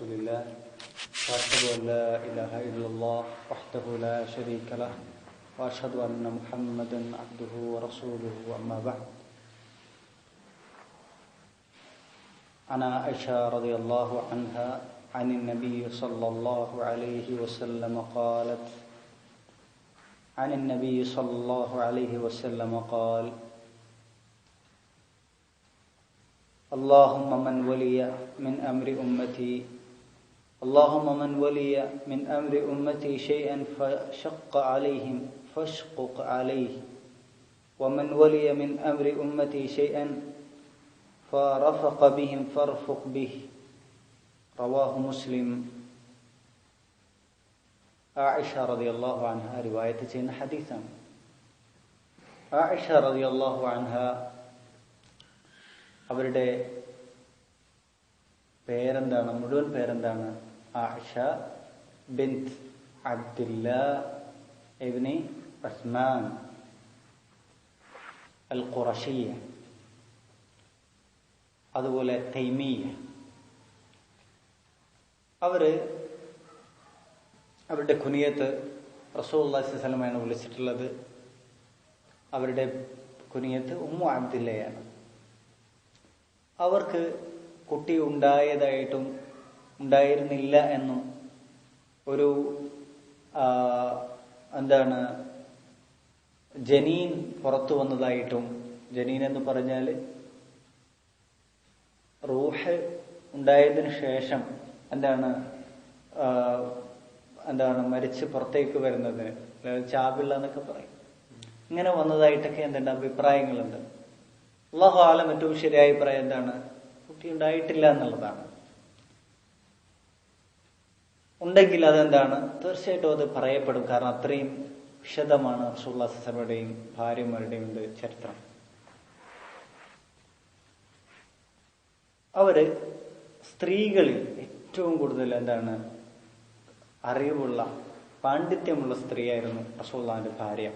لله وأشهد أن لا إله إلا الله وحده لا شريك له وأشهد أن محمدا عبده ورسوله أما بعد. عن عائشة رضي الله عنها عن النبي صلى الله عليه وسلم قالت عن النبي صلى الله عليه وسلم قال: اللهم من ولي من أمر أمتي شيئا فشق عليهم فاشقق عليه ومن ولي من أمر أمتي شيئا فرفق بهم فارفق به. رواه مسلم. ആയിഷ റളിയല്ലാഹു അൻഹ റിവായത്ത് ചെയ്യുന്ന ഹദീസാണ്. ആയിഷ റളിയല്ലാഹു അൻഹ അവരുടെ പേരെന്താണ്, മുഴുവൻ പേരെന്താണ്? ആയിഷ ബിൻത് അബ്ദുല്ലാ ഇബ്നി ഉസ്മാൻ അൽ ഖുറശിയ, അതുപോലെ തൈമിയ. അവരുടെ കുനിയത്ത് റസൂലുള്ളാഹി സ്വല്ലല്ലാഹു അലൈഹി വസല്ലമയാണ് വിളിച്ചിട്ടുള്ളത്. അവരുടെ കുനിയത്ത് ഉമ്മു അബ്ദില്ലയാണ്. അവർക്ക് കുട്ടി ഉണ്ടായതായിട്ടും ഉണ്ടായിരുന്നില്ല എന്നും ഒരു ജനീൻ പുറത്തു വന്നതായിട്ടും, ജനീൻ എന്ന് പറഞ്ഞാൽ റൂഹ് ഉണ്ടായതിനു ശേഷം മരിച്ച് പുറത്തേക്ക് വരുന്നതിന് ചാപിള്ള എന്നൊക്കെ പറയും. ഇങ്ങനെ വന്നതായിട്ടൊക്കെ അഭിപ്രായങ്ങളുണ്ട്. അല്ലാഹു ആലം, ഏറ്റവും ശരിയായ അഭിപ്രായം എന്താണ്? കുട്ടി ഉണ്ടായിട്ടില്ല എന്നുള്ളതാണ്. ഉണ്ടെങ്കിൽ അതെന്താണ്, തീർച്ചയായിട്ടും അത് പറയപ്പെടും. കാരണം അത്രയും വിശദമാണ് റസൂലുള്ളാഹി സ്വല്ലല്ലാഹു അലൈഹി വസല്ലമയുടെയും ഭാര്യമാരുടെയും ചരിത്രം. അവര് സ്ത്രീകളിൽ ഏറ്റവും കൂടുതൽ അറിവുള്ള, പാണ്ഡിത്യമുള്ള സ്ത്രീയായിരുന്നു റസൂലുള്ളാഹിന്റെ ഭാര്യ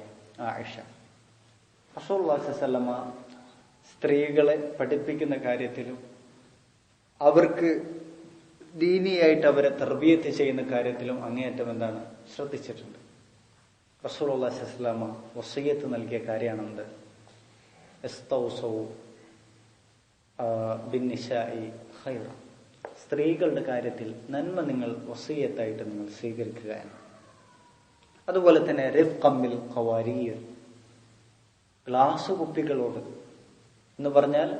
ആയിഷ. റസൂലുള്ളാഹി സ്വല്ലല്ലാഹു അലൈഹി വസല്ലമ സ്ത്രീകളെ പഠിപ്പിക്കുന്ന കാര്യത്തിലും അവർക്ക് ദീനിയായിട്ട് അവരെ തർബിയത്ത് ചെയ്യുന്ന കാര്യത്തിലും അങ്ങേയറ്റം ശ്രദ്ധിച്ചിട്ടുണ്ട്. റസൂലുള്ളാഹി സ്വല്ലല്ലാഹു അലൈഹി വസല്ലമ വസിയ്യത്ത് നൽകിയ കാര്യമാണെന്ത്? ഇസ്തൗസൂ ബിന്നിസാഇ ഖൈറ, സ്ത്രീകളുടെ കാര്യത്തിൽ നന്മ നിങ്ങൾ വസിയ്യത്തായിട്ട് നിങ്ങൾ സ്വീകരിക്കുക എന്ന്. അതുപോലെ തന്നെ റിഫ്ഖൻ ബിൽ ഖവാരീർ, ഗ്ലാസ് കുപ്പികളോട് എന്ന് പറഞ്ഞാൽ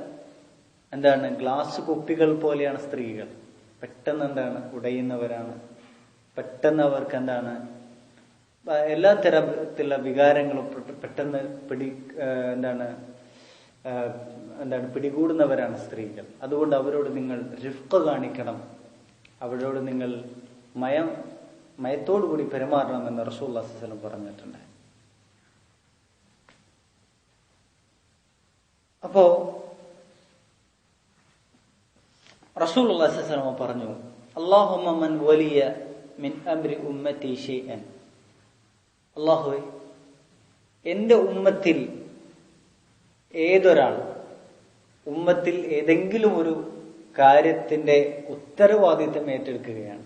ഗ്ലാസ് കുപ്പികൾ പോലെയാണ് സ്ത്രീകൾ. പെട്ടെന്ന് ഉടയുന്നവരാണ്. പെട്ടെന്ന് അവർക്ക് എല്ലാ തരത്തിലുള്ള വികാരങ്ങളും പെട്ടെന്ന് പിടികൂടുന്നവരാണ് സ്ത്രീകൾ. അതുകൊണ്ട് അവരോട് നിങ്ങൾ റിഫ്ഖ് കാണിക്കണം, അവരോട് നിങ്ങൾ മയത്തോടുകൂടി പെരുമാറണമെന്ന് റസൂലുള്ളാഹി സ്വല്ലല്ലാഹു അലൈഹി വസല്ലം പറഞ്ഞിട്ടുണ്ട്. അപ്പോ റസൂലുള്ളാഹി സ്വല്ലല്ലാഹു അലൈഹി വസല്ലം പറഞ്ഞു, അല്ലാഹുമ്മ മൻ വലിയ മിൻ അംരി ഉമ്മത്തി ഷൈഅൻ, അല്ലാഹുവേ, എന്റെ ഉമ്മത്തിൽ ഏതൊരാൾ ഉമ്മത്തിൽ ഏതെങ്കിലും ഒരു കാര്യത്തിന്റെ ഉത്തരവാദിത്തം ഏറ്റെടുക്കുകയാണ്,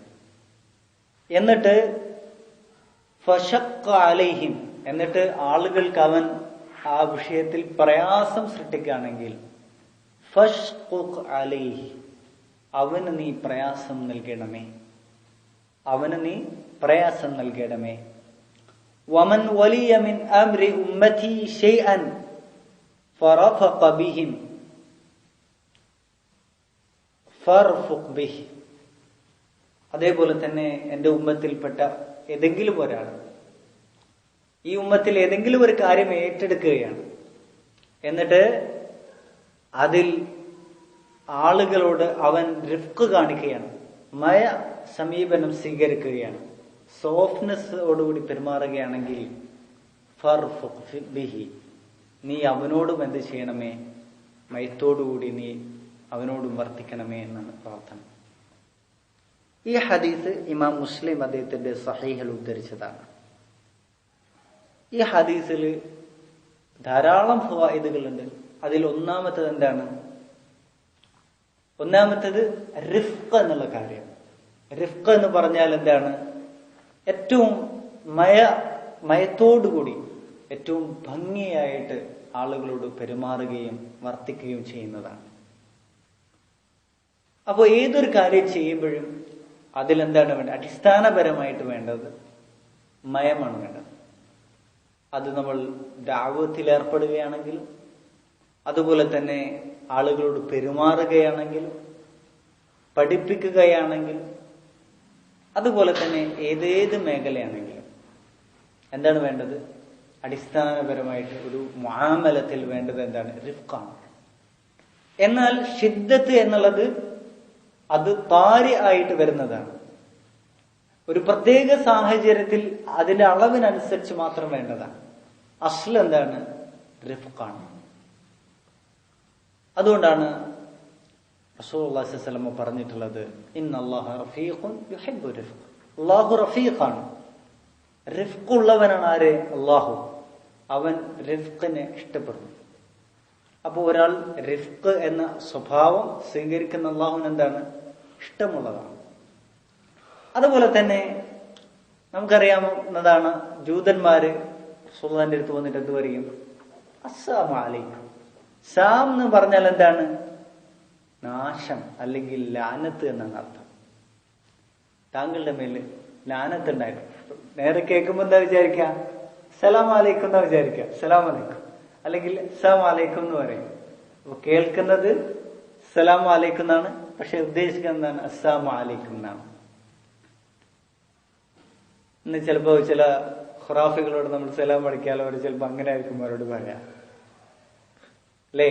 എന്നിട്ട് ഫശഖ്ഖ അലൈഹിം, എന്നിട്ട് ആളുകൾക്ക് അവൻ ആ വിഷയത്തിൽ പ്രയാസം സൃഷ്ടിക്കുകയാണെങ്കിൽ, ഫശ്ഖുഖ് അലൈഹി, അവന് നീ പ്രയാസം നൽകണമേ. വമൻ വലിയ മിൻ അംരി ഉമ്മതി ഷൈഅൻ ഫറഫഖ ബിഹിം ഫർഫുഖ് ബിഹി, അതേപോലെ തന്നെ എന്റെ ഉമ്മത്തിൽപ്പെട്ട ഏതെങ്കിലും ഒരാൾ ഈ ഉമ്മത്തിൽ ഏതെങ്കിലും ഒരു കാര്യം ഏറ്റെടുക്കുകയാണ്, എന്നിട്ട് അതിൽ ആളുകളോട് അവൻ റിഫ്ഖ് കാണിക്കുകയാണ്, സമീപനം സ്വീകരിക്കുകയാണ്, സോഫ്റ്റ്നെസ്സോടുകൂടി പെരുമാറുകയാണെങ്കിൽ ഫർഫുഖ് ബിഹി, നീ അവനോടും എന്ത് ചെയ്യണമേ, മയത്തോടുകൂടി നീ അവനോടും വർത്തിക്കണമേ എന്നാണ് പ്രാർത്ഥന. ഈ ഹദീസ് ഇമാം മുസ്ലിം അദ്ദേഹത്തിന്റെ സഹീഹിൽ ഉദ്ധരിച്ചതാണ്. ഈ ഹദീസിൽ ധാരാളം ഫവായിദുകളുണ്ട്. അതിൽ ഒന്നാമത്തേത് റിഫ്ഖ് എന്നുള്ള കാര്യം. റിഫ്ഖ് എന്ന് പറഞ്ഞാൽ എന്താണ്? ഏറ്റവും മയത്തോടുകൂടി ഏറ്റവും ഭംഗിയായിട്ട് ആളുകളോട് പെരുമാറുകയും വർത്തിക്കുകയും ചെയ്യുന്നതാണ്. അപ്പോൾ ഏതൊരു കാര്യം ചെയ്യുമ്പോഴും അതിലെന്താണ് വേണ്ടത്? അടിസ്ഥാനപരമായിട്ട് വേണ്ടത് മയമാണ് വേണ്ടത്. അത് നമ്മൾ ദഅവത്തിൽ ഏർപ്പെടുകയാണെങ്കിലും, അതുപോലെ തന്നെ ആളുകളോട് പെരുമാറുകയാണെങ്കിലും, പഠിപ്പിക്കുകയാണെങ്കിലും, അതുപോലെ തന്നെ ഏതേത് മേഖലയാണെങ്കിലും എന്താണ് വേണ്ടത്? അടിസ്ഥാനപരമായിട്ട് ഒരു മുആമലത്തിൽ വേണ്ടത് എന്താണ്? റിഫ്ഖാണ്. എന്നാൽ ഷിദ്ദത്ത് എന്നുള്ളത് അത് താരി ആയിട്ട് വരുന്നതാണ്. ഒരു പ്രത്യേക സാഹചര്യത്തിൽ അതിന്റെ അളവിനനുസരിച്ച് മാത്രം വേണ്ടതാണ്. അസ്ൽ എന്താണ്? റിഫ്ഖാണ്. അതുകൊണ്ടാണ് റസൂലുള്ളാഹി സ്വല്ലല്ലാഹു അലൈഹി വസല്ലം പറഞ്ഞിട്ടുള്ളത്, ഇന്നല്ലാഹ റഫീഖുൻ യുഹിബ്ബു റിഫ്ഖ്. അല്ലാഹു റഫീഖാണ്, റിഫ്ഖ് ഉള്ളവനാണ്. ആര്? അല്ലാഹു. അവൻ റിഫ്ഖിനെ ഇഷ്ടപ്പെടുന്നു. അപ്പോൾ ഒരാൾ റിഫ്ഖ് എന്ന സ്വഭാവം സ്വീകരിക്കുന്ന അല്ലാഹുവിന് എന്താണ്? ഇഷ്ടമുള്ളതാണ്. അതുപോലെ തന്നെ നമുക്കറിയാവുന്നതാണ്, ജൂതന്മാര് റസൂലുള്ളാഹിന്റെ അടുത്ത് വന്നിട്ട് എന്ത് പറയും? അസ്സലാമു അലൈക്കും. സാം എന്ന് പറഞ്ഞാൽ എന്താണ്? നാശം അല്ലെങ്കിൽ ലാനത്ത് എന്നാണ് അർത്ഥം. താങ്കളുടെ മേല് ലാനത്ത് ഉണ്ടായിരുന്നു. നേരെ കേൾക്കുമ്പോ എന്താ വിചാരിക്കുക? സലാം അലൈക്കും എന്നാ വിചാരിക്കുക. സലാം അലൈക്കും അല്ലെങ്കിൽ അസ്സലാമു അലൈക്കും എന്ന് പറയും. അപ്പൊ കേൾക്കുന്നത് സലാം അലൈക്കും എന്നാണ്, പക്ഷെ ഉദ്ദേശിക്കുന്നത് എന്താണ്? അസ്സലാമു അലൈക്കും എന്നാണ്. ഇന്ന് ചിലപ്പോ ചില ഖുറാഫികളോട് നമ്മൾ സലാം അടിക്കാലോ, അവർ ചിലപ്പോ അങ്ങനെ ആയിരിക്കും അവരോട് പറയാ, അല്ലേ?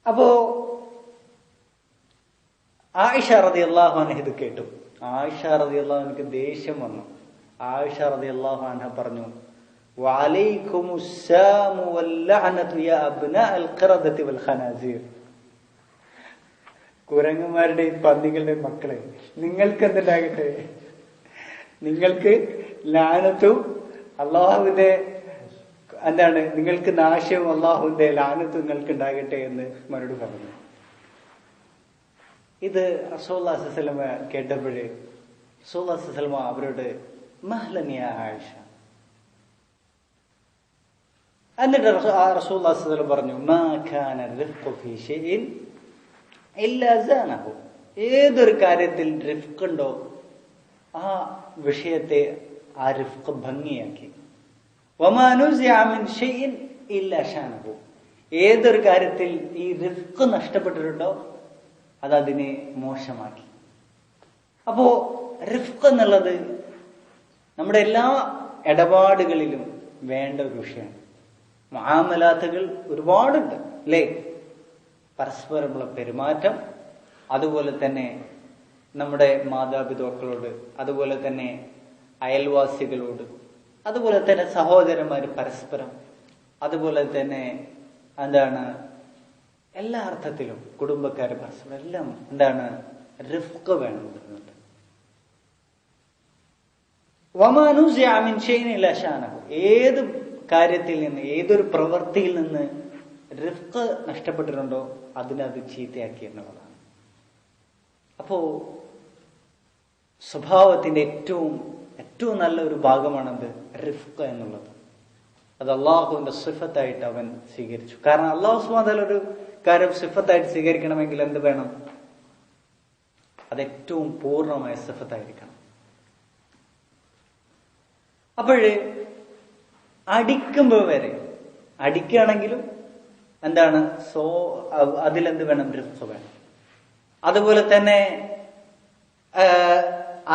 അപ്പോ ആയിഷ റളിയല്ലാഹു അൻഹ ഇത് കേട്ടു. ആയിഷ റളിയല്ലാഹു അൻഹക്ക് ദേഷ്യം വന്നു. ആയിഷ റളിയല്ലാഹു അൻഹ പറഞ്ഞു, വഅലൈക്കുമുസ്സാമു വല്ലഅനതു യാ അബ്നാഅൽ ഖിറദതി വൽ ഖനാസീർ. കുരങ്ങന്മാരുടെയും പന്നികളുടെയും മക്കളെ, നിങ്ങൾക്ക് എന്തുണ്ടാകട്ടെ? നിങ്ങൾക്ക് ലാനത്തും അള്ളാഹുവിന്റെ എന്താണ്? നിങ്ങൾക്ക് നാശവും അള്ളാഹുവിന്റെ ലാനത്തും നിങ്ങൾക്ക് ഉണ്ടാകട്ടെ എന്ന് മറുപടി പറഞ്ഞു. ഇത് റസൂലുള്ളാഹി സ്വല്ലല്ലാഹു അലൈഹി വസല്ലം കേട്ടപ്പോഴേ റസൂലുള്ളാഹി സ്വല്ലല്ലാഹു അലൈഹി വസല്ലം അവരോട് മഹ്ലൻ യാ ആയിഷ. എന്നിട്ട് റസൂലുള്ളാഹി സ്വല്ലല്ലാഹു അലൈഹി വസല്ലം പറഞ്ഞു, മാ കാന റിഫ്ഖു ഫീ ഷൈഇൻ ഇല്ലാ സാനഹു. ഏതൊരു കാര്യത്തിൽ റിഫ്ഖ് ഉണ്ടോ ആ വിഷയത്തെ ആ റിഫ്ഖ് ഭംഗിയാക്കി. വമാ നുസിഅ മിൻ ഷൈഇൻ ഇല്ലാ ഷാനഹു. ഏതൊരു കാര്യത്തിൽ ഈ റിഫ്ഖ് നഷ്ടപ്പെട്ടിട്ടുണ്ടോ അതതിനെ മോശമാക്കി. അപ്പോ റിഫ്ഖ് എന്നുള്ളത് നമ്മുടെ എല്ലാ ഇടപാടുകളിലും വേണ്ട ഒരു വിഷയമാണ്. മുആമലാത്തുകൾ ഒരുപാടുണ്ട്, അല്ലേ? പരസ്പരമുള്ള പെരുമാറ്റം, അതുപോലെ തന്നെ നമ്മുടെ മാതാപിതാക്കളോട്, അതുപോലെ തന്നെ അയൽവാസികളോട്, അതുപോലെ തന്നെ സഹോദരന്മാര് പരസ്പരം, അതുപോലെ തന്നെ എന്താണ് എല്ലാ അർത്ഥത്തിലും കുടുംബക്കാര് പരസ്പരം എല്ലാം എന്താണ്? റിഫ്ഖ് വേണമെന്നുണ്ട്. വമാ നുസിഅ മിൻ ഷൈഇൻ ഇല്ലാ ഷാനഹു. ഏത് കാര്യത്തിൽ നിന്ന്, ഏതൊരു പ്രവൃത്തിയിൽ നിന്ന് റിഫ്ഖ് നഷ്ടപ്പെട്ടിട്ടുണ്ടോ അതിനത് ചീത്തയാക്കി എന്നുള്ളതാണ്. അപ്പോ സ്വഭാവത്തിന്റെ ഏറ്റവും നല്ല ഒരു ഭാഗമാണത് റിഫ്ഖ് എന്നുള്ളത്. അത് അള്ളാഹുവിന്റെ സിഫത്തായിട്ട് അവൻ സ്വീകരിച്ചു. കാരണം അള്ളാഹു സുബ്ഹാനഹു വ തആല ഒരു കാര്യം സിഫത്തായിട്ട് സ്വീകരിക്കണമെങ്കിൽ എന്ത് വേണം? അത് ഏറ്റവും പൂർണ്ണമായ സിഫത്തായിരിക്കണം. അപ്പോഴ് അടിക്കുമ്പോ വരെ, അടിക്കുകയാണെങ്കിലും എന്താണ്? അതിലെന്ത് വേണം? റിഫ്ഖ് വേണം. അതുപോലെ തന്നെ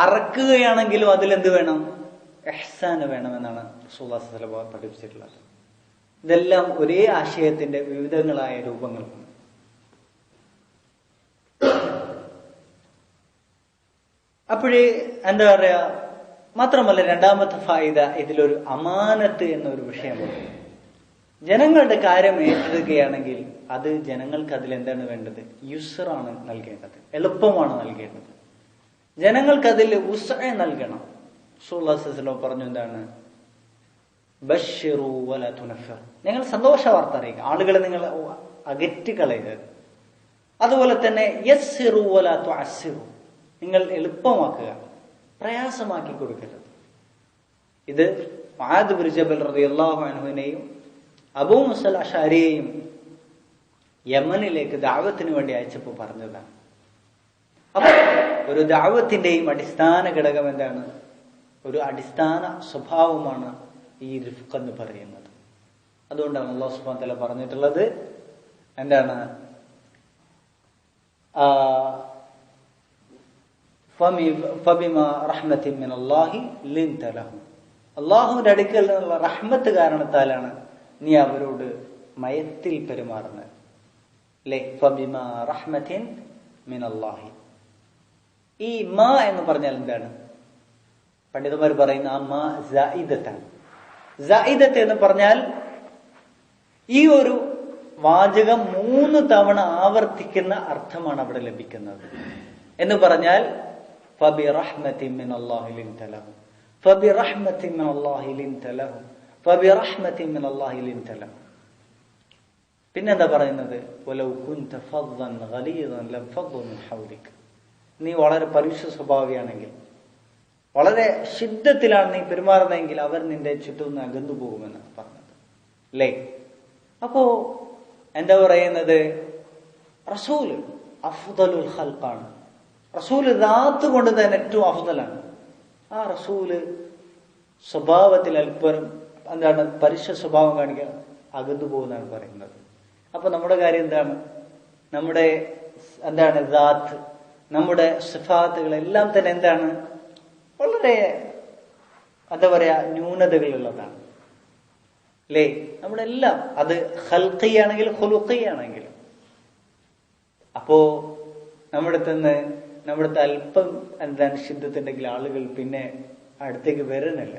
അറക്കുകയാണെങ്കിലും അതിലെന്ത് വേണം? ഇഹ്സാന് വേണമെന്നാണ് റസൂലുള്ളാഹി സ്വല്ലല്ലാഹു അലൈഹി വസല്ലം പഠിപ്പിച്ചിട്ടുള്ളത്. ഇതെല്ലാം ഒരേ ആശയത്തിന്റെ വിവിധങ്ങളായ രൂപങ്ങളാണ്. അപ്പോഴേ എന്താ പറയാ, മാത്രമല്ല രണ്ടാമത്തെ ഫായിദ ഇതിലൊരു അമാനത്ത് എന്നൊരു വിഷയമുണ്ട്. ജനങ്ങളുടെ കാര്യം ഏറ്റെടുക്കുകയാണെങ്കിൽ അത് ജനങ്ങൾക്ക് അതിലെന്താണ് വേണ്ടത്? യുസ്റാണ് നൽകേണ്ടത്, എളുപ്പമാണ് നൽകേണ്ടത്. ജനങ്ങൾക്ക് അതിൽ ഉസ്അ നൽകണം. റസൂലുള്ളാഹി സ്വല്ലല്ലാഹു അലൈഹി വസല്ലം പറഞ്ഞു, എന്താണ്? ബശ്ശിറൂ വലാ തുനഫിർ. നിങ്ങൾ സന്തോഷ വാർത്ത അറിയിക്കുക, ആളുകളെ നിങ്ങൾ അകറ്റി കളയരുത്. അതുപോലെ തന്നെ യസ്സിറൂ വലാ തുഅസ്സിറൂ. നിങ്ങൾ എളുപ്പമാക്കുക, പ്രയാസമാക്കി കൊടുക്കരുത്. ഇത് മുആദ് ബിൻ ജബൽ റളിയല്ലാഹു അൻഹുവിനെയും അബൂ മുസൽ അശ്അരിയെയും യമനിലേക്ക് ദഅവത്തിന് വേണ്ടി അയച്ചപ്പോൾ പറഞ്ഞതാണ്. അപ്പൊ ഒരു ദഅവത്തിന്റെയും അടിസ്ഥാന ഘടകം എന്താണ്? ഒരു അടിസ്ഥാന സ്വഭാവമാണ് ഈ റിഫ്ഖ് എന്ന് പറയുന്നത്. അതുകൊണ്ടാണ് അല്ലാഹു സുബ്ഹാനഹു വ തആല പറഞ്ഞിട്ടുള്ളത് എന്താണ്? ഫബിമാ റഹ്മത്തിൻ മിനല്ലാഹി ലിൻത ലഹും. അല്ലാഹുവിന്റെ അടുക്കൽ നിന്നുള്ള റഹ്മത്ത് കാരണത്താലാണ് നീ അവരോട് മയത്തിൽ പെരുമാറുന്നത്. അല്ലേ? ഫബിമാ റഹ്മത്തിൻ മിനല്ലാഹി. ഈ മാ എന്ന് പറഞ്ഞാൽ എന്താണ്? പണ്ഡിതന്മാർ പറയുന്ന ആ മാ സഇദത്താണ്. സഇദത്ത് എന്ന് പറഞ്ഞാൽ ഈ ഒരു വാചകം 3 തവണ ആവർത്തിക്കുന്ന അർത്ഥമാണ് അവിടെ ലഭിക്കുന്നത്. എന്ന് പറഞ്ഞാൽ ഫബിറഹ്മത്തിൻ മിനല്ലാഹി ലിൻത ലഹും, ഫബിറഹ്മത്തിൻ മിനല്ലാഹി ലിൻത ലഹും, ഫബിറഹ്മത്തിൻ മിനല്ലാഹി ലിൻത ലഹും. പിന്നെന്താ പറയുന്നത്? വലൗ കുൻത ഫദ്ദൻ ഗലീദൻ ലംഫദ്ദു മിൻ ഹൗലിക. നീ വളരെ പരുഷ സ്വഭാവിയാണെങ്കിൽ, വളരെ ശിദ്ധത്തിലാണ് നീ പെരുമാറുന്നതെങ്കിൽ അവർ നിന്റെ ചുറ്റും നിന്ന് അകന്നു പോകുമെന്നാണ് പറഞ്ഞത്. അല്ലേ? അപ്പോ എന്താ പറയുന്നത്? റസൂല് അഫ്ദലുൽ ഖൽഖാണ്. റസൂല് ദാത്ത് കൊണ്ട് തന്നെ ഏറ്റവും അഫ്ദലാണ്. ആ റസൂല് സ്വഭാവത്തിൽ അല്പം എന്താണ് പരുഷ സ്വഭാവം കാണിക്കാൻ അകന്നു പോകുന്നതാണ് പറയുന്നത്. അപ്പൊ നമ്മുടെ കാര്യം എന്താണ്? നമ്മുടെ എന്താണ് ദാത്ത്, നമ്മുടെ സിഫാത്തുകളെല്ലാം തന്നെ എന്താണ്? വളരെ എന്താ പറയാ ന്യൂനതകളുള്ളതാണ്. അല്ലേ? നമ്മുടെ എല്ലാം, അത് ഖൽഖിയാണെങ്കിലും ഖുലുഖിയാണെങ്കിലും. അപ്പോ നമ്മുടെ അല്പം എന്താണ് ശുദ്ധത്തിണ്ടെങ്കിൽ ആളുകൾ പിന്നെ അടുത്തേക്ക് വരുന്നില്ല.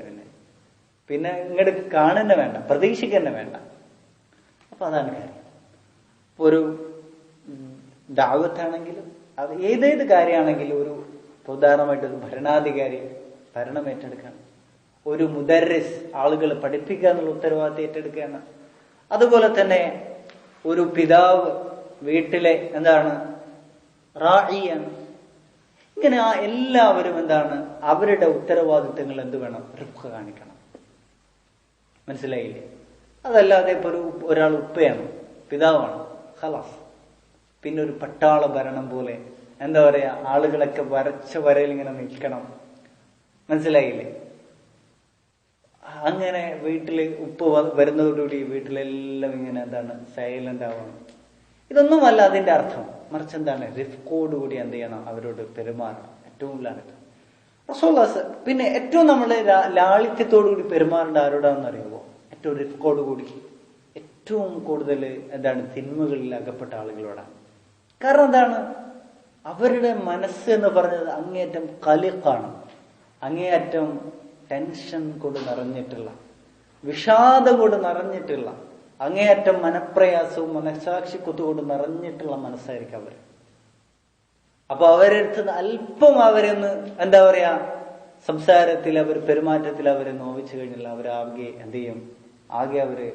പിന്നെ ഇങ്ങോട്ട് കാണുന്ന വേണ്ട, പ്രതീക്ഷിക്കുന്ന വേണ്ട. അപ്പൊ അതാണ് കാര്യം. ഒരു ദഅവത്താണെങ്കിലും അത് ഏതേത് കാര്യമാണെങ്കിലും ഒരു ഉദാഹരണമായിട്ട് ഒരു ഭരണാധികാരി ഭരണം ഏറ്റെടുക്കണം, ഒരു മുദർരിസ് ആളുകൾ പഠിപ്പിക്കുക എന്നുള്ള ഉത്തരവാദിത്തം ഏറ്റെടുക്കുകയാണ്. അതുപോലെ തന്നെ ഒരു പിതാവ് വീട്ടിലെ എന്താണ് റാഇയാണ്. ഇങ്ങനെ ആ എല്ലാവരും എന്താണ് അവരുടെ ഉത്തരവാദിത്തങ്ങൾ എന്ത് വേണം? റിഫ്ഖ് കാണിക്കണം. മനസ്സിലായില്ലേ? അതല്ലാതെ ഇപ്പൊ ഒരാൾ ഉപ്പയാണ്, പിതാവാണ്, ഖലാസ്. പിന്നെ ഒരു പട്ടാള ഭരണം പോലെ എന്താ പറയാ, ആളുകളൊക്കെ വരച്ച വരയിൽ ഇങ്ങനെ നിൽക്കണം. മനസ്സിലായില്ലേ? അങ്ങനെ വീട്ടില് ഉപ്പ് വരുന്നതോടുകൂടി വീട്ടിലെല്ലാം ഇങ്ങനെ എന്താണ് സൈലന്റ് ആവണം. ഇതൊന്നുമല്ല അതിന്റെ അർത്ഥം. മറിച്ച് എന്താണ്? റിഫ്ഖോടുകൂടി എന്ത് ചെയ്യണം? അവരോട് പെരുമാറണം. ഏറ്റവും ലാളിത്യം റസൂലുള്ളാഹി. പിന്നെ ഏറ്റവും നമ്മള് ലാളിത്യത്തോടുകൂടി പെരുമാറേണ്ട ആരോടാണെന്ന് അറിയുമോ? ഏറ്റവും റിഫ്ഖോടുകൂടി, ഏറ്റവും കൂടുതൽ എന്താണ് തിന്മകളിൽ അകപ്പെട്ട ആളുകളോടാണ്. കാരണം എന്താണ്? അവരുടെ മനസ്സ് എന്ന് പറഞ്ഞത് അങ്ങേയറ്റം ഖലിഖാണ്, അങ്ങേയറ്റം ടെൻഷൻ കൊണ്ട് നിറഞ്ഞിട്ടുള്ള, വിഷാദം കൊണ്ട് നിറഞ്ഞിട്ടുള്ള, അങ്ങേയറ്റം മനപ്രയാസവും മനസാക്ഷി കുത്തുകൊണ്ട് നിറഞ്ഞിട്ടുള്ള മനസ്സായിരിക്കും അവർ. അപ്പൊ അവരെടുത്ത് അല്പം അവരെന്ന് എന്താ പറയാ സംസാരത്തിൽ, അവർ പെരുമാറ്റത്തിൽ അവരെ നോവിച്ചു കഴിഞ്ഞാൽ അവരാകെ എന്ത് ചെയ്യും? ആകെ അവര്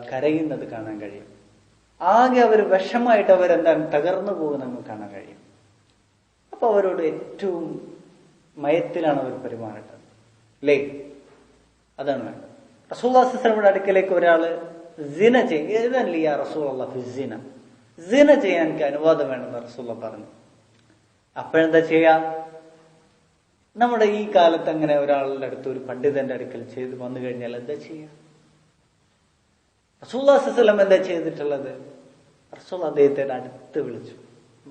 കരയുന്നത് കാണാൻ കഴിയും. ആകെ അവർ വിഷമായിട്ട് അവരെന്താണ് തകർന്നു പോകുന്നത് നമുക്ക് കാണാൻ കഴിയും. അപ്പൊ അവരോട് ഏറ്റവും മയത്തിലാണ് അവർ പെരുമാറേണ്ടത്. അല്ലേ? അതാണ് വേണ്ടത്. റസൂലുള്ളാഹി സ്വല്ലല്ലാഹു അലൈഹി വസല്ലമയുടെ അടുക്കലേക്ക് ഒരാള് സിന ചെയ്യ റസൂലുള്ളാഹി സിന ചെയ്യാൻ എനിക്ക് അനുവാദം വേണമെന്ന് റസൂലുള്ളാഹി പറഞ്ഞു. അപ്പോഴെന്താ ചെയ്യാ? നമ്മുടെ ഈ കാലത്ത് അങ്ങനെ ഒരാളുടെ അടുത്ത്, ഒരു പണ്ഡിതന്റെ അടുക്കൽ ചെയ്ത് വന്നു കഴിഞ്ഞാൽ എന്താ ചെയ്യാ? റസൂലുള്ളാഹി സ്വല്ലല്ലാഹു അലൈഹി വസല്ലം എന്താ ചെയ്തിട്ടുള്ളത്? റസൂൽ അദ്ദേഹത്തെ അടുത്ത് വിളിച്ചു,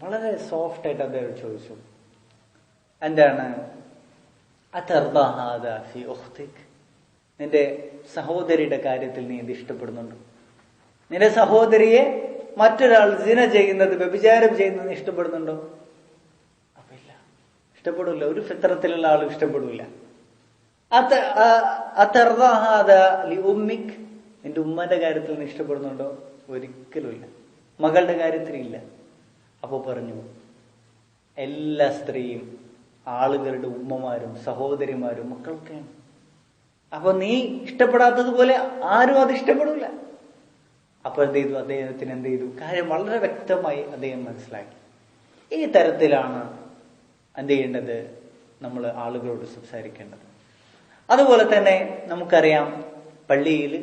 വളരെ സോഫ്റ്റ് ആയിട്ട് അദ്ദേഹം ചോദിച്ചു, എന്താണ് നിന്റെ സഹോദരിയുടെ കാര്യത്തിൽ നീ എന്ത് ഇഷ്ടപ്പെടുന്നുണ്ടോ? നിന്റെ സഹോദരിയെ മറ്റൊരാൾ സിന ചെയ്യുന്നത്, വ്യഭിചാരം ചെയ്യുന്നത് ഇഷ്ടപ്പെടുന്നുണ്ടോ? അപ്പൊ ഇല്ല, ഇഷ്ടപ്പെടില്ല. ഒരു ഫിത്രത്തിലുള്ള ആളും ഇഷ്ടപ്പെടില്ല. നിന്റെ ഉമ്മന്റെ കാര്യത്തിൽ നീ ഇഷ്ടപ്പെടുന്നുണ്ടോ? ഒരിക്കലും ഇല്ല. മകളുടെ കാര്യത്തിൽ ഇല്ല. അപ്പൊ പറഞ്ഞു, എല്ലാ സ്ത്രീയും ആളുകളുടെ ഉമ്മമാരും സഹോദരിമാരും മക്കളൊക്കെയാണ്. അപ്പൊ നീ ഇഷ്ടപ്പെടാത്തതുപോലെ ആരും അത് ഇഷ്ടപ്പെടില്ല. അപ്പൊ എന്ത് ചെയ്തു? അദ്ദേഹത്തിന് എന്ത് ചെയ്തു? കാര്യം വളരെ വ്യക്തമായി അദ്ദേഹം മനസ്സിലാക്കി. ഈ തരത്തിലാണ് എന്ത് ചെയ്യേണ്ടത്, നമ്മൾ ആളുകളോട് സംസാരിക്കേണ്ടത്. അതുപോലെ തന്നെ നമുക്കറിയാം, പള്ളിയിൽ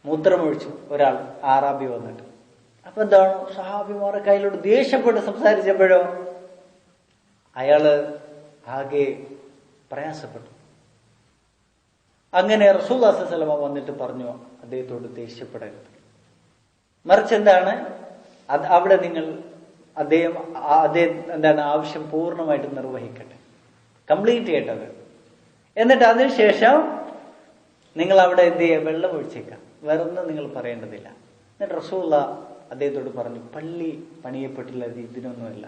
മൂത്രമൊഴിച്ചു ഒരാൾ ആറാബി വന്നിട്ട്, അപ്പൊ എന്താണ്, സഹാബിമാരെ കയ്യിലോട് ദേഷ്യപ്പെട്ട് സംസാരിച്ചപ്പോഴോ അയാള് ആകെ പ്രയാസപ്പെട്ടു. അങ്ങനെ റസൂലുള്ളാഹി സ്വല്ലല്ലാഹു അലൈഹി വസല്ലം വന്നിട്ട് പറഞ്ഞു, അദ്ദേഹത്തോട് ദേഷ്യപ്പെടരുത്, മറിച്ച് എന്താണ്, അവിടെ നിങ്ങൾ അദ്ദേഹം എന്താണ് ആവശ്യം പൂർണ്ണമായിട്ട് നിർവഹിക്കട്ടെ, കംപ്ലീറ്റ് ചെയ്യട്ടത്. എന്നിട്ട് അതിനുശേഷം നിങ്ങൾ അവിടെ എന്ത് ചെയ്യുക, വെള്ളം ഒഴിച്ചേക്കാം, വേറൊന്നും നിങ്ങൾ പറയേണ്ടതില്ല. എന്നിട്ട് റസൂലുള്ളാഹി അദ്ദേഹത്തോട് പറഞ്ഞു, പള്ളി പണിയപ്പെട്ടുള്ളത് ഇതിനൊന്നുമല്ല,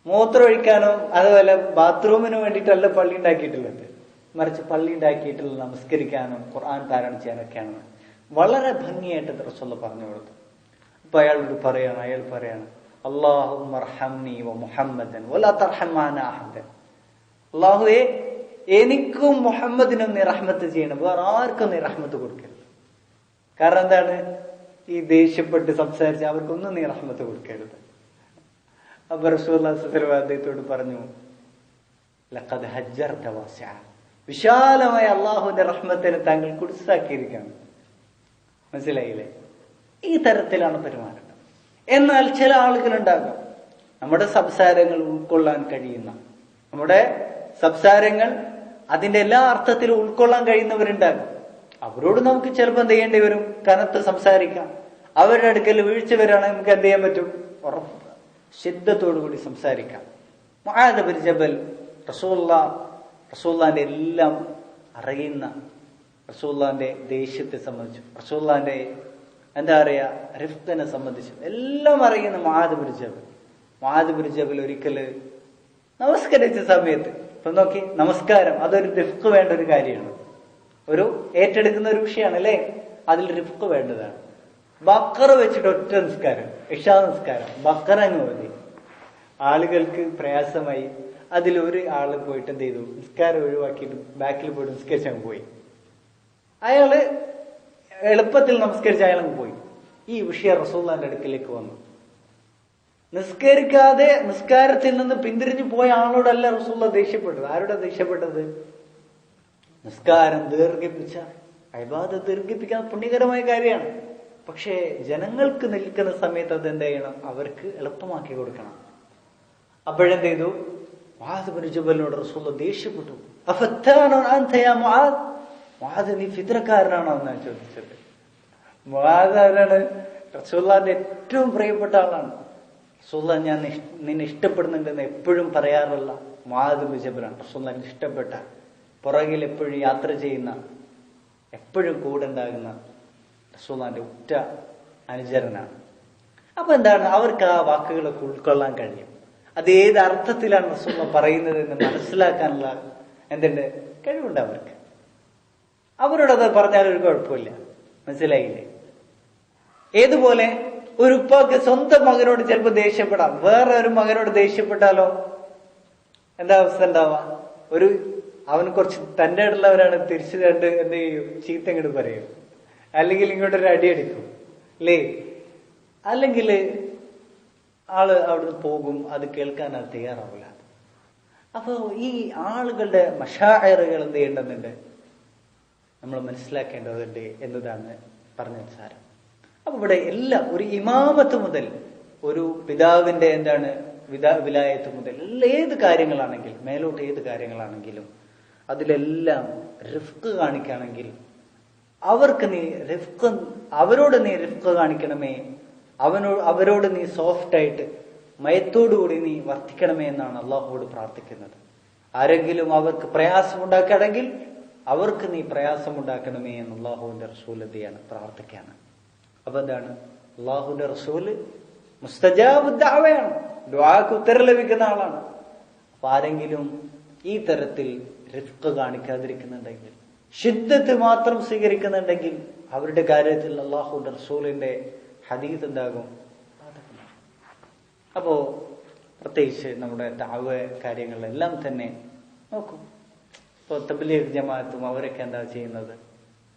മൂത്രമൊഴിക്കാനോ അതുപോലെ ബാത്റൂമിന് വേണ്ടിയിട്ടല്ല പള്ളി ഉണ്ടാക്കിയിട്ടുള്ളത്, മറിച്ച് പള്ളി ഉണ്ടാക്കിയിട്ടുള്ള നമസ്കരിക്കാനും ഖുർആൻ പാരായണം ചെയ്യാനൊക്കെയാണ്. വളരെ ഭംഗിയായിട്ട് റസൂലുള്ളാഹി പറഞ്ഞു കൊടുത്തു. അപ്പൊ അയാൾ പറയാണ് അല്ലാഹുമ്മ അർഹംനി വ മുഹമ്മദൻ വലാ തർഹം മഅനാ അഹദൻ. അല്ലാഹുവേ, എനിക്കും മുഹമ്മദിനും നീ റഹ്മത്ത് ചെയ്യണം, വേറെ ആർക്കും നീ റഹ്മത്ത് കൊടുക്കരുത്. കാരണം എന്താണ്, ഈ ദേഷ്യപ്പെട്ട് സംസാരിച്ച് അവർക്കൊന്നും നീ റഹ്മത്ത് കൊടുക്കരുത്. അപ്പൊ റസൂലുള്ളാഹി സ്വല്ലല്ലാഹു അലൈഹി വസല്ലം അദ്ദേഹത്തോട് പറഞ്ഞു, ലഖദ് ഹജ്ജർത വാസിഅ, വിശാലമായ അള്ളാഹുവിന്റെ റഹ്മത്തിനെ താങ്കൾ കുടുസാക്കിയിരിക്കുകയാണ്. മനസ്സിലായില്ലേ? ഈ തരത്തിലാണ് പെരുമാറേണ്ടത്. എന്നാൽ ചില ആളുകളുണ്ടാകും, നമ്മുടെ സംസാരങ്ങൾ ഉൾക്കൊള്ളാൻ കഴിയുന്ന, നമ്മുടെ സംസാരങ്ങൾ അതിന്റെ എല്ലാ അർത്ഥത്തിലും ഉൾക്കൊള്ളാൻ കഴിയുന്നവരുണ്ടാകും. അവരോട് നമുക്ക് ചിലപ്പോൾ എന്ത് ചെയ്യേണ്ടി വരും, കനത്ത് സംസാരിക്കാം. അവരുടെ അടുക്കൽ വീഴ്ച വരികയാണെങ്കിൽ നമുക്ക് എന്ത് ചെയ്യാൻ പറ്റും, ശബ്ദത്തോടു കൂടി സംസാരിക്കാം. മുആദ് ബിൻ ജബൽ റസൂലുള്ളാഹിന്റെ എല്ലാം അറിയുന്ന, റസൂലുള്ളാഹിന്റെ ദേഷ്യത്തെ സംബന്ധിച്ചു, റസൂലുള്ളാഹിന്റെ എന്താ പറയാ റിഫ്ഖിനെ സംബന്ധിച്ചു എല്ലാം അറിയുന്ന മുആദ് ബിൻ ജബൽ ഒരിക്കല് നമസ്കരിച്ച സമയത്ത്, ഇപ്പൊ നോക്കി, നമസ്കാരം അതൊരു റിഫ്ഖ് വേണ്ട ഒരു കാര്യമാണ്, ഒരു ഏറ്റെടുക്കുന്ന ഒരു വിഷയമാണ് അല്ലേ, അതിൽ റിഫ്ഖ് വേണ്ടതാണ്. ബക്കറ വെച്ചിട്ട് ഒറ്റ നിസ്കാരം, ഇശാ നിസ്കാരം, ബക്കറ അങ്ങ് മതി. ആളുകൾക്ക് പ്രയാസമായി. അതിലൊരു ആള് പോയിട്ട് എന്ത് ചെയ്തു, നിസ്കാരം ഒഴിവാക്കിയിട്ട് ബാക്കിൽ പോയിട്ട് നിസ്കരിച്ചങ്ങ് പോയി. അയാള് എളുപ്പത്തിൽ നമസ്കരിച്ച് അയാളങ്ങ് പോയി. ഈ വിഷയം റസൂലുള്ളാഹിന്റെ അടുക്കലേക്ക് വന്നു. നിസ്കരിക്കാതെ നിസ്കാരത്തിൽ നിന്ന് പിന്തിരിഞ്ഞു പോയ ആളോടല്ല റസൂലുള്ളാഹി ദേഷ്യപ്പെട്ടത്. ആരോടാ ദേഷ്യപ്പെട്ടത്? നിസ്കാരം ദീർഘിപ്പിച്ച, ഇബാദത്ത് ദീർഘിപ്പിക്കാൻ പുണ്യകരമായ കാര്യമാണ്. പക്ഷേ ജനങ്ങൾക്ക് നിൽക്കുന്ന സമയത്ത് അതെന്ത് ചെയ്യണം, അവർക്ക് എളുപ്പമാക്കി കൊടുക്കണം. അപ്പോഴെന്ത് ചെയ്തു, മുആദ് ബിൻ ജബലിനോട് റസൂലുള്ളാഹി ദേഷ്യപ്പെട്ടു. അഫത്താനോ അൻത യാ മുആദ്, മുആദ് നീ ഫിത്രക്കാരനാണോ എന്നാണ് ചോദിച്ചത്. മുആദ് ആരാണ്? റസൂലുള്ളാഹിന്റെ ഏറ്റവും പ്രിയപ്പെട്ട ആളാണ്. റസൂലുള്ളാഹി ഞാൻ നിന്നെ ഇഷ്ടപ്പെടുന്നുണ്ടെന്ന് എപ്പോഴും പറയാറുള്ള മുആദ് ബിൻ ജബലാണ്. റസൂലുള്ളാഹിന് ഇഷ്ടപ്പെട്ട, പുറകിൽ എപ്പോഴും യാത്ര ചെയ്യുന്ന, എപ്പോഴും കൂടെ ഉണ്ടാകുന്ന റസൂലുള്ളാഹിന്റെ ഉറ്റ അനുചരനാണ്. അപ്പൊ എന്താണ്, അവർക്ക് ആ വാക്കുകളൊക്കെ ഉൾക്കൊള്ളാൻ കഴിയും. അത് ഏത് അർത്ഥത്തിലാണ് റസൂലുള്ളാഹി പറയുന്നത് എന്ന് മനസ്സിലാക്കാനുള്ള എന്തുണ്ട്, കഴിവുണ്ട് അവർക്ക്. അവരോടത് പറഞ്ഞാൽ ഒരു കുഴപ്പമില്ല. മനസ്സിലായില്ലേ? ഏതുപോലെ ഒരു ഉപ്പാക്ക് സ്വന്തം മകനോട് ചിലപ്പോൾ ദേഷ്യപ്പെടാം, വേറെ ഒരു മകനോട് ദേഷ്യപ്പെട്ടാലോ എന്താ അവസ്ഥ ഉണ്ടാവാ? അവന് കുറച്ച് തന്റെ ഉള്ളവരാണ്, തിരിച്ചു കണ്ട് എന്ത് ചെയ്യും, ചീത്ത ഇങ്ങോട്ട് പറയും, അല്ലെങ്കിൽ ഇങ്ങോട്ടൊരു അടിയടിക്കും അല്ലേ, അല്ലെങ്കിൽ ആള് അവിടുന്ന് പോകും, അത് കേൾക്കാൻ അത് തയ്യാറാവില്ല. അപ്പൊ ഈ ആളുകളുടെ മശായറുകൾ എന്ത് ചെയ്യേണ്ടതുണ്ട്, നമ്മൾ മനസ്സിലാക്കേണ്ടതുണ്ട് എന്നതാണ് പറഞ്ഞ സാരം. അപ്പൊ ഇവിടെ എല്ലാം, ഒരു ഇമാമത്ത് മുതൽ ഒരു പിതാവിന്റെ എന്താണ് വിലായത്ത് മുതൽ ഏത് കാര്യങ്ങളാണെങ്കിലും, മേലോട്ട് ഏത് കാര്യങ്ങളാണെങ്കിലും അതിലെല്ലാം റിഫ്ഖ് കാണിക്കുകയാണെങ്കിൽ അവർക്ക് നീ അവരോട് നീ റിഫ്ഖ് കാണിക്കണമേ, അവരോട് നീ സോഫ്റ്റ് ആയിട്ട് മയത്തോടുകൂടി നീ വർത്തിക്കണമേ എന്നാണ് അള്ളാഹുവോട് പ്രാർത്ഥിക്കുന്നത്. ആരെങ്കിലും അവർക്ക് പ്രയാസമുണ്ടാക്കുകയാണെങ്കിൽ അവർക്ക് നീ പ്രയാസമുണ്ടാക്കണമേ എന്ന് അള്ളാഹുവിന്റെ റസൂലതയാണ് പ്രാർത്ഥിക്കാണ്. അപ്പൊ എന്താണ്, അള്ളാഹുവിന്റെ റസൂല് മുസ്തജാബ് ദഅവയാണ്, ദുആക്ക് ഉത്തരം ലഭിക്കുന്ന ആളാണ്. അപ്പൊ ആരെങ്കിലും ഈ തരത്തിൽ റിഫ്ഖ് കാണിക്കാതിരിക്കുന്നുണ്ടെങ്കിൽ, ശിദ്ദത്ത് മാത്രം സ്വീകരിക്കുന്നുണ്ടെങ്കിൽ അവരുടെ കാര്യത്തിൽ അള്ളാഹുവിന്റെ റസൂലിന്റെ ഹദീസ് എന്താകും? അപ്പോ പ്രത്യേകിച്ച് നമ്മുടെ ദഅവ കാര്യങ്ങളെല്ലാം തന്നെ നോക്കും. ഇപ്പൊ തബ്ലീഗ് ജമാഅത്തും അവരൊക്കെ എന്താ ചെയ്യുന്നത്,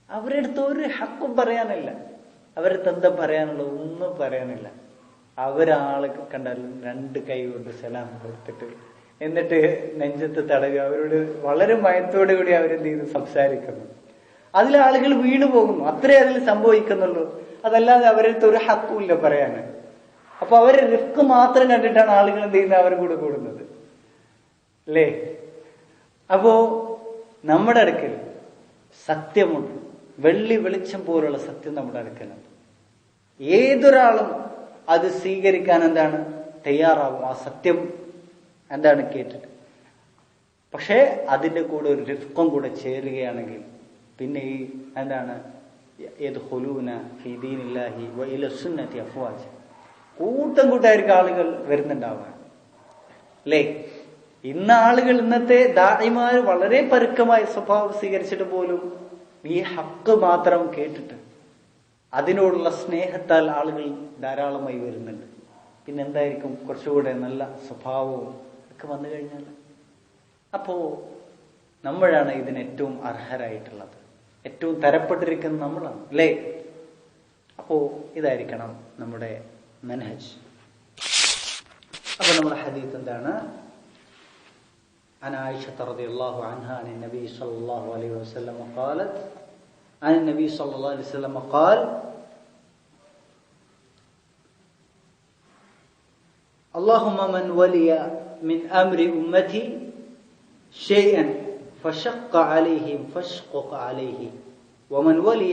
അവരുടെ അടുത്ത് ഒരു ഹക്കും പറയാനില്ല, അവരുടെ എന്താ പറയാനുള്ളത്, ഒന്നും പറയാനില്ല. അവരാളെ കണ്ടാലും രണ്ട് കൈ കൊണ്ട് സലാം കൊടുത്തിട്ട് എന്നിട്ട് നെഞ്ചത്ത് തടവി അവരോട് വളരെ ഭയത്തോടു കൂടി അവരെന്ത് ചെയ്തു സംസാരിക്കുന്നു. അതിൽ ആളുകൾ വീണു പോകുന്നു, അത്രേ അതിൽ സംഭവിക്കുന്നുള്ളൂ. അതല്ലാതെ അവരുടെ ഒരു ഹക്കുമില്ല പറയാന്. അപ്പൊ അവര് റിസ്ക് മാത്രം കണ്ടിട്ടാണ് ആളുകൾ എന്ത് ചെയ്യുന്നത്, അവരുടെ കൂടെ കൂടുന്നത് അല്ലേ. അപ്പോ നമ്മുടെ അടുക്കൽ സത്യമുണ്ട്, വെള്ളി വെളിച്ചം പോലുള്ള സത്യം നമ്മുടെ അടുക്കലുണ്ട്. ഏതൊരാളും അത് സ്വീകരിക്കാൻ എന്താണ് തയ്യാറാവും, ആ സത്യം എന്താണ് കേട്ടിട്ട്. പക്ഷെ അതിന്റെ കൂടെ ഒരു റിഫ്ഖും കൂടെ ചേരുകയാണെങ്കിൽ പിന്നെ ഈ എന്താണ് യദ്ഖുലൂന ഫീ ദീനില്ലാഹി വഇല സുന്നതി അഫ്വാജ, കൂട്ടം കൂട്ടായിരിക്കും ആളുകൾ വരുന്നുണ്ടാവുക അല്ലേ. ഇന്ന് ആളുകൾ, ഇന്നത്തെ ദാഇമാര് വളരെ പരുക്കമായ സ്വഭാവം സ്വീകരിച്ചിട്ട് പോലും ഈ ഹക്ക് മാത്രം കേട്ടിട്ട് അതിനോടുള്ള സ്നേഹത്താൽ ആളുകൾ ധാരാളമായി വരുന്നുണ്ട്. പിന്നെ എന്തായിരിക്കും കുറച്ചുകൂടെ നല്ല സ്വഭാവവും ഒക്കെ വന്നു കഴിഞ്ഞാൽ. അപ്പോ നമ്മളാണ് ഇതിന് ഏറ്റവും അർഹരായിട്ടുള്ളത്, ഏറ്റവും തരപ്പെട്ടിരിക്കുന്നത് നമ്മളാണ് അല്ലേ. അപ്പോ ഇതായിരിക്കണം നമ്മുടെ മനഹജ്. അപ്പൊ നമ്മുടെ ഹദീസ് എന്താണ്? عن عائشة رضي الله عنها عن النبي صلى الله عليه وسلم قالت عن النبي صلى الله عليه وسلم قال اللهم من ولي من أمر أمتي شيئا فشق عليهم فاشقق عليه ومن ولي